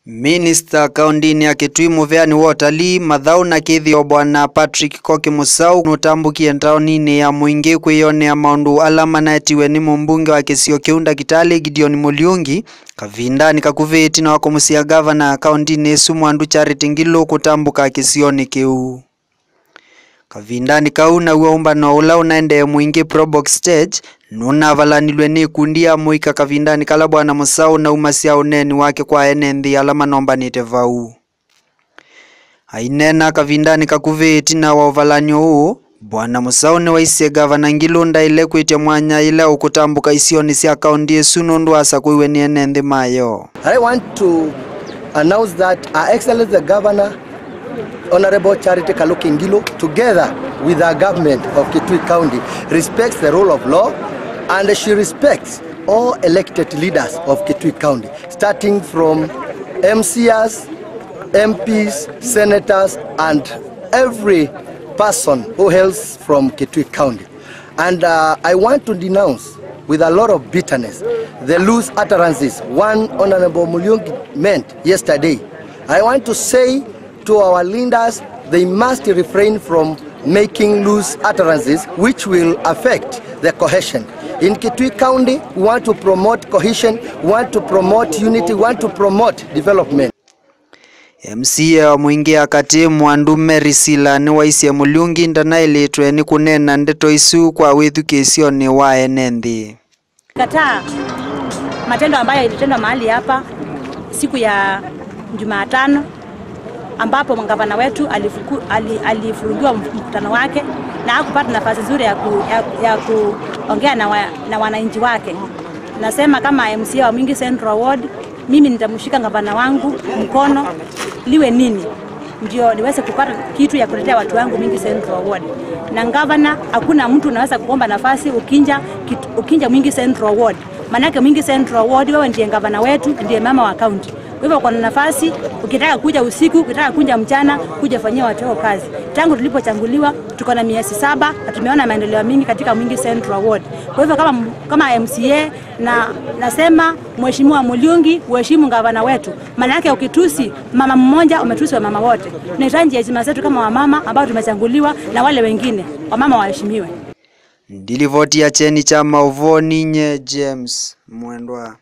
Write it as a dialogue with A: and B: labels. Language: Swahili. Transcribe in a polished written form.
A: Minisita kaundini ya Kitui muveani wa utalii mathau na kithio bwana Patrick Koki Musau nutambukie ntaonini ya Mwingi kwiyonea maundu ala manetiwe ni mumbunge wa kisio kiu Ndakitari Gideon Mulyungi kavindani kakuviti na wakomusia ngavana kaundini muandu Charity Ngilu kutambuka kisioni kiu. Kavindani kau na uombano ula unaendee Mwingi Pro Box Stage nuna valanilwe ni kundi ya muika kavindani kala bwana Musau na umasya uneeni wake kwa enenthi ala manombanite vau. Ainena kavindani kakuviti na wavalanyo uu bwana Musau ni waisye ngavana Ngilu ndaile kwitia mwanya ile ukutambuka isioni sya kaundi esu nundu asa kuiwe ni enenthi mayo.
B: I want to announce that Our Excellency the Governor Honorable Charity Kaluki Ngilu, together with our government of Kitui County, respects the rule of law, and she respects all elected leaders of Kitui County, starting from MCs, MPs, senators, and every person who hails from Kitui County. And I want to denounce with a lot of bitterness the loose utterances one Honorable Mulyungi meant yesterday. I want to say to our leaders, they must refrain from making loose utterances which will affect the cohesion. In Kitui County, we want to promote cohesion, we want to promote unity, we want to promote development.
A: MCA wa Mwingi Kati muandu Mary Sila ni waisye Mulyungi ndeto ni kuneena ndeto isu kwa withukisioni wa enenthi.
C: Kataa matendo ambayo ilitendwa mahali hapa siku ya Jumatano ambapo ngavana wetu alifungiwa mkutano wake na hakupata nafasi nzuri ya kuongea na wananchi wake. Nasema kama MCA wa Mwingi Central Ward, mimi nitamshika ngavana wangu mkono liwe nini ndio niweze kupata kitu ya kuletea watu wangu Mwingi Central Ward. Na ngavana, hakuna mtu anaweza kuomba nafasi ukinja Mwingi Central Ward. Manake Mwingi Central Ward wewe ndiye ngavana wetu, ndiye mama wa county. Hivyo kwa nafasi ukitaka kuja usiku, ukitaka kuja mchana, kuja fanyia watu wao kazi. Tangu tulipochanguliwa tuko na miezi 7 na tumeona maendeleo mingi katika Mwingi Central Ward. Kwa hivyo kama MCA nasema Mheshimiwa Mulyungi uheshimu ngavana wetu. Maana yake ukitusi mama mmoja umetusi wa mama wote. Tunahitaji heshima zetu kama wamama ambao tumechanguliwa na wale wengine. Wamama waheshimiwe.
A: Ndilivoti ya cheni cha mauvoni nye James Mwendwa.